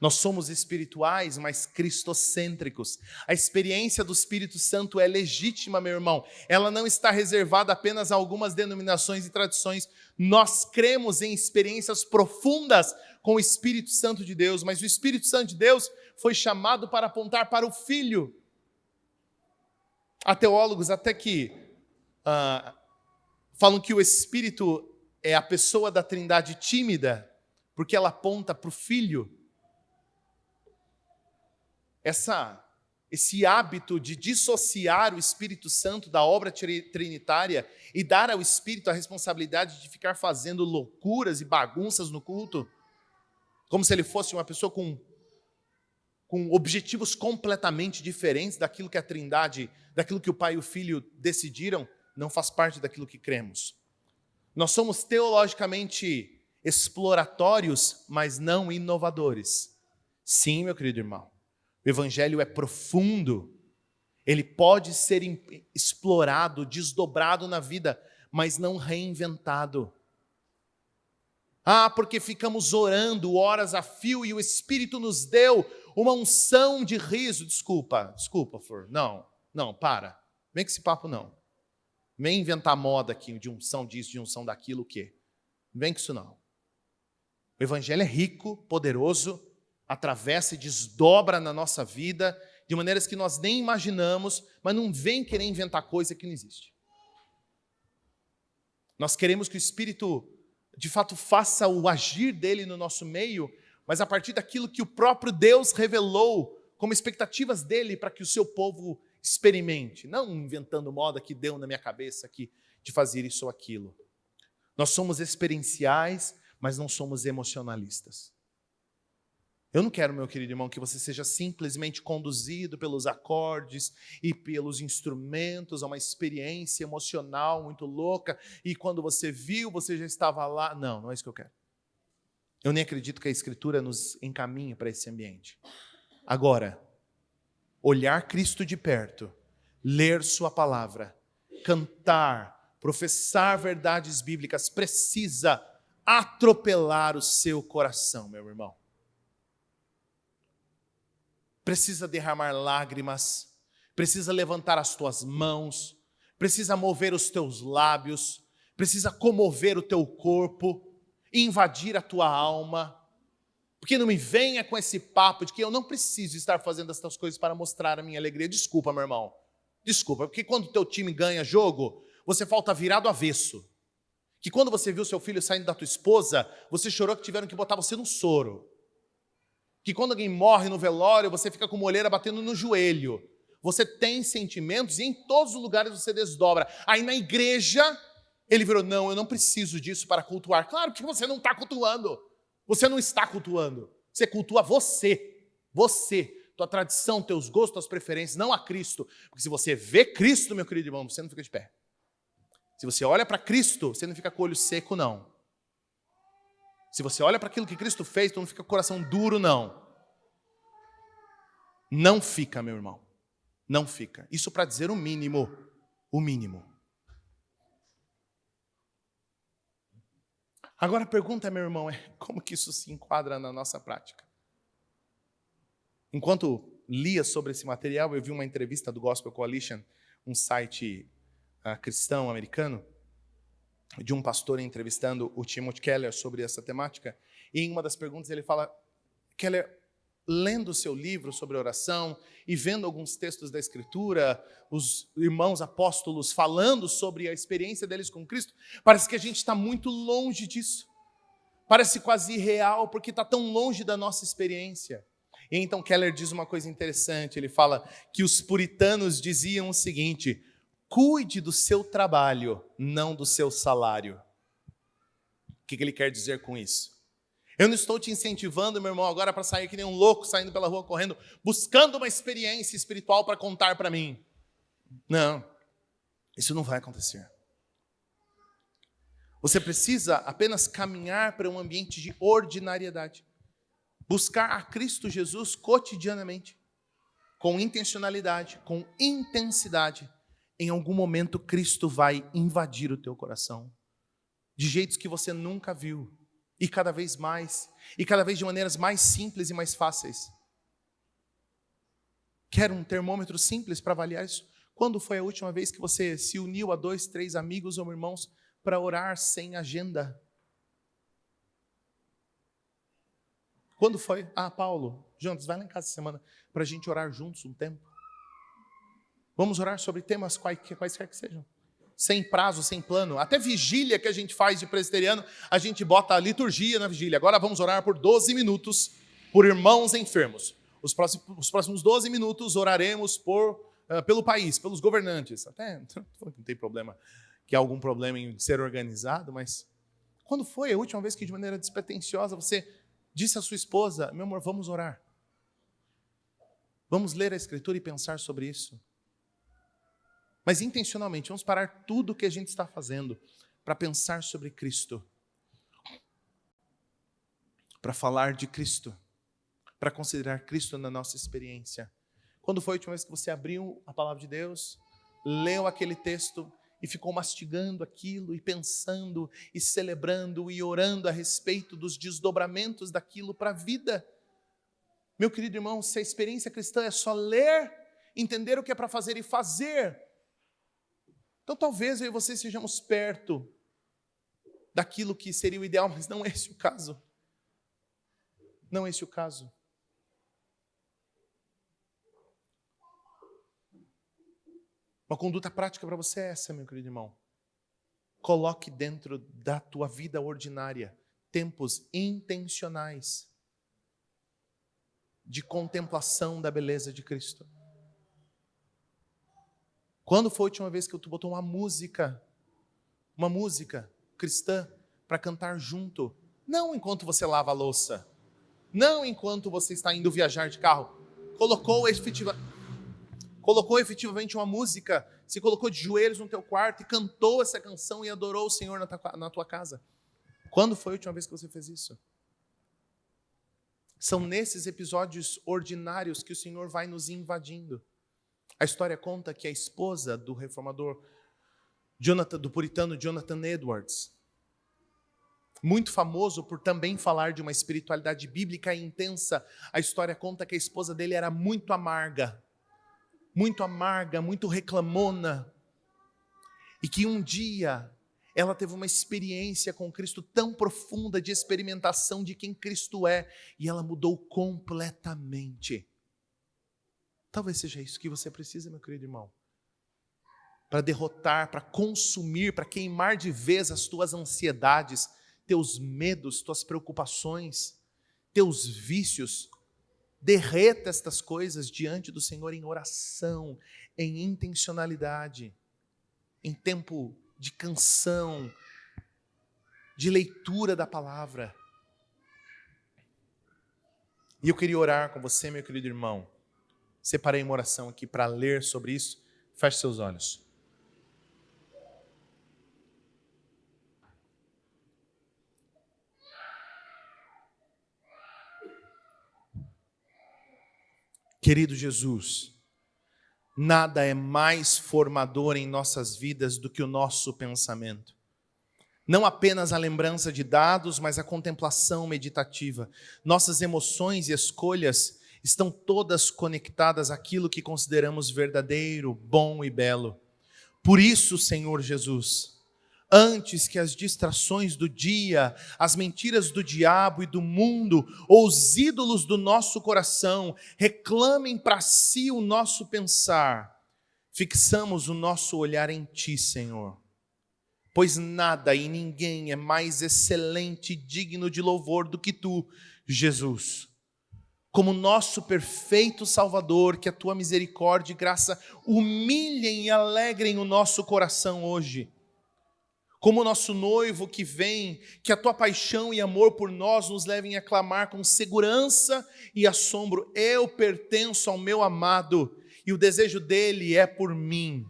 Nós somos espirituais, mas cristocêntricos. A experiência do Espírito Santo é legítima, meu irmão. Ela não está reservada apenas a algumas denominações e tradições. Nós cremos em experiências profundas com o Espírito Santo de Deus, mas o Espírito Santo de Deus foi chamado para apontar para o Filho. Há teólogos até que falam que o Espírito é a pessoa da Trindade tímida, porque ela aponta para o Filho. Esse hábito de dissociar o Espírito Santo da obra trinitária e dar ao Espírito a responsabilidade de ficar fazendo loucuras e bagunças no culto, como se ele fosse uma pessoa com objetivos completamente diferentes daquilo que a Trindade, daquilo que o Pai e o Filho decidiram, não faz parte daquilo que cremos. Nós somos teologicamente exploratórios, mas não inovadores. Sim, meu querido irmão. O Evangelho é profundo, ele pode ser explorado, desdobrado na vida, mas não reinventado. Porque ficamos orando horas a fio e o Espírito nos deu uma unção de riso. Desculpa, Flor. Não, para. Vem com esse papo não. Vem inventar moda aqui de unção disso, de unção daquilo, o quê? Vem com isso não. O Evangelho é rico, poderoso, atravessa e desdobra na nossa vida de maneiras que nós nem imaginamos, mas não vem querer inventar coisa que não existe. Nós queremos que o Espírito, de fato, faça o agir dele no nosso meio, mas a partir daquilo que o próprio Deus revelou como expectativas dele para que o seu povo experimente, não inventando moda que deu na minha cabeça aqui de fazer isso ou aquilo. Nós somos experienciais, mas não somos emocionalistas. Eu não quero, meu querido irmão, que você seja simplesmente conduzido pelos acordes e pelos instrumentos a uma experiência emocional muito louca e quando você viu, você já estava lá. Não é isso que eu quero. Eu nem acredito que a Escritura nos encaminhe para esse ambiente. Agora, olhar Cristo de perto, ler sua palavra, cantar, professar verdades bíblicas, precisa atropelar o seu coração, meu irmão. Precisa derramar lágrimas, precisa levantar as tuas mãos, precisa mover os teus lábios, precisa comover o teu corpo, invadir a tua alma. Porque não me venha com esse papo de que eu não preciso estar fazendo essas coisas para mostrar a minha alegria. Desculpa, meu irmão. Desculpa, porque quando o teu time ganha jogo, você falta virado avesso. Que quando você viu seu filho saindo da tua esposa, você chorou que tiveram que botar você no soro. Que quando alguém morre no velório, você fica com molheira batendo no joelho. Você tem sentimentos e em todos os lugares você desdobra. Aí na igreja, ele virou, não, eu não preciso disso para cultuar. Claro que você não está cultuando. Você não está cultuando. Você cultua você. Você, tua tradição, teus gostos, tuas preferências, não a Cristo. Porque se você vê Cristo, meu querido irmão, você não fica de pé. Se você olha para Cristo, você não fica com o olho seco, não. Se você olha para aquilo que Cristo fez, tu não fica com o coração duro, não. Não fica, meu irmão. Não fica. Isso para dizer o mínimo. O mínimo. Agora a pergunta, meu irmão, é como que isso se enquadra na nossa prática? Enquanto lia sobre esse material, eu vi uma entrevista do Gospel Coalition, um site cristão americano, de um pastor entrevistando o Timothy Keller sobre essa temática, e em uma das perguntas ele fala, Keller, lendo o seu livro sobre oração e vendo alguns textos da Escritura, os irmãos apóstolos falando sobre a experiência deles com Cristo, parece que a gente está muito longe disso. Parece quase irreal, porque está tão longe da nossa experiência. E então Keller diz uma coisa interessante, ele fala que os puritanos diziam o seguinte, cuide do seu trabalho, não do seu salário. O que ele quer dizer com isso? Eu não estou te incentivando, meu irmão, agora para sair que nem um louco, saindo pela rua correndo, buscando uma experiência espiritual para contar para mim. Não, isso não vai acontecer. Você precisa apenas caminhar para um ambiente de ordinariedade. Buscar a Cristo Jesus cotidianamente, com intencionalidade, com intensidade, em algum momento Cristo vai invadir o teu coração, de jeitos que você nunca viu, e cada vez mais, e cada vez de maneiras mais simples e mais fáceis. Quer um termômetro simples para avaliar isso? Quando foi a última vez que você se uniu a 2, 3 amigos ou irmãos para orar sem agenda? Quando foi? Paulo, Jonas, vai lá em casa essa semana para a gente orar juntos um tempo. Vamos orar sobre temas quaisquer que sejam. Sem prazo, sem plano. Até vigília que a gente faz de presbiteriano, a gente bota a liturgia na vigília. Agora vamos orar por 12 minutos por irmãos enfermos. Os próximos 12 minutos oraremos pelo país, pelos governantes. Até não tem problema que há algum problema em ser organizado, mas quando foi a última vez que de maneira despretensiosa você disse à sua esposa: meu amor, vamos orar. Vamos ler a Escritura e pensar sobre isso. Mas intencionalmente, vamos parar tudo o que a gente está fazendo para pensar sobre Cristo. Para falar de Cristo. Para considerar Cristo na nossa experiência. Quando foi a última vez que você abriu a palavra de Deus, leu aquele texto e ficou mastigando aquilo e pensando e celebrando e orando a respeito dos desdobramentos daquilo para a vida? Meu querido irmão, se a experiência cristã é só ler, entender o que é para fazer e fazer, então talvez eu e você sejamos perto daquilo que seria o ideal, mas não é esse o caso. Não é esse o caso. Uma conduta prática para você é essa, meu querido irmão. Coloque dentro da tua vida ordinária tempos intencionais de contemplação da beleza de Cristo. Quando foi a última vez que tu botou uma música cristã para cantar junto? Não enquanto você lava a louça, não enquanto você está indo viajar de carro. Colocou efetivamente uma música, se colocou de joelhos no teu quarto e cantou essa canção e adorou o Senhor na tua casa. Quando foi a última vez que você fez isso? São nesses episódios ordinários que o Senhor vai nos invadindo. A história conta que a esposa do reformador, do puritano Jonathan Edwards, muito famoso por também falar de uma espiritualidade bíblica intensa, a história conta que a esposa dele era muito amarga, muito reclamona, e que um dia ela teve uma experiência com Cristo tão profunda de experimentação de quem Cristo é, e ela mudou completamente. Talvez seja isso que você precisa, meu querido irmão, para derrotar, para consumir, para queimar de vez as tuas ansiedades, teus medos, tuas preocupações, teus vícios. Derreta estas coisas diante do Senhor em oração, em intencionalidade, em tempo de canção, de leitura da palavra. E eu queria orar com você, meu querido irmão. Separei uma oração aqui para ler sobre isso. Feche seus olhos. Querido Jesus, nada é mais formador em nossas vidas do que o nosso pensamento. Não apenas a lembrança de dados, mas a contemplação meditativa. Nossas emoções e escolhas estão todas conectadas àquilo que consideramos verdadeiro, bom e belo. Por isso, Senhor Jesus, antes que as distrações do dia, as mentiras do diabo e do mundo, ou os ídolos do nosso coração, reclamem para si o nosso pensar, fixamos o nosso olhar em Ti, Senhor. Pois nada e ninguém é mais excelente e digno de louvor do que Tu, Jesus. Como nosso perfeito Salvador, que a Tua misericórdia e graça humilhem e alegrem o nosso coração hoje. Como nosso noivo que vem, que a Tua paixão e amor por nós nos levem a clamar com segurança e assombro: eu pertenço ao meu amado e o desejo dele é por mim.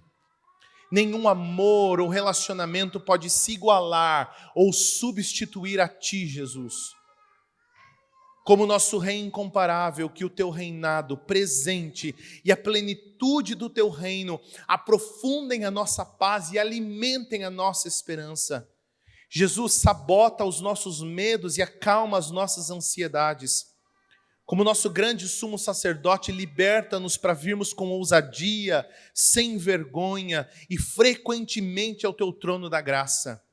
Nenhum amor ou relacionamento pode se igualar ou substituir a Ti, Jesus. como nosso Rei incomparável, que o teu reinado presente e a plenitude do teu reino aprofundem a nossa paz e alimentem a nossa esperança. Jesus, sabota os nossos medos e acalma as nossas ansiedades. Como nosso grande sumo sacerdote, liberta-nos para virmos com ousadia, sem vergonha e frequentemente ao teu trono da graça.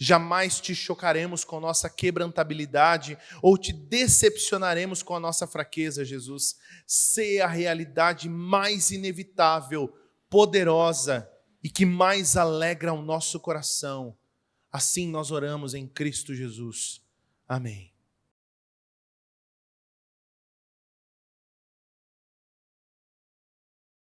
Jamais te chocaremos com nossa quebrantabilidade ou te decepcionaremos com a nossa fraqueza, Jesus. Sê a realidade mais inevitável, poderosa e que mais alegra o nosso coração. Assim nós oramos em Cristo Jesus. Amém.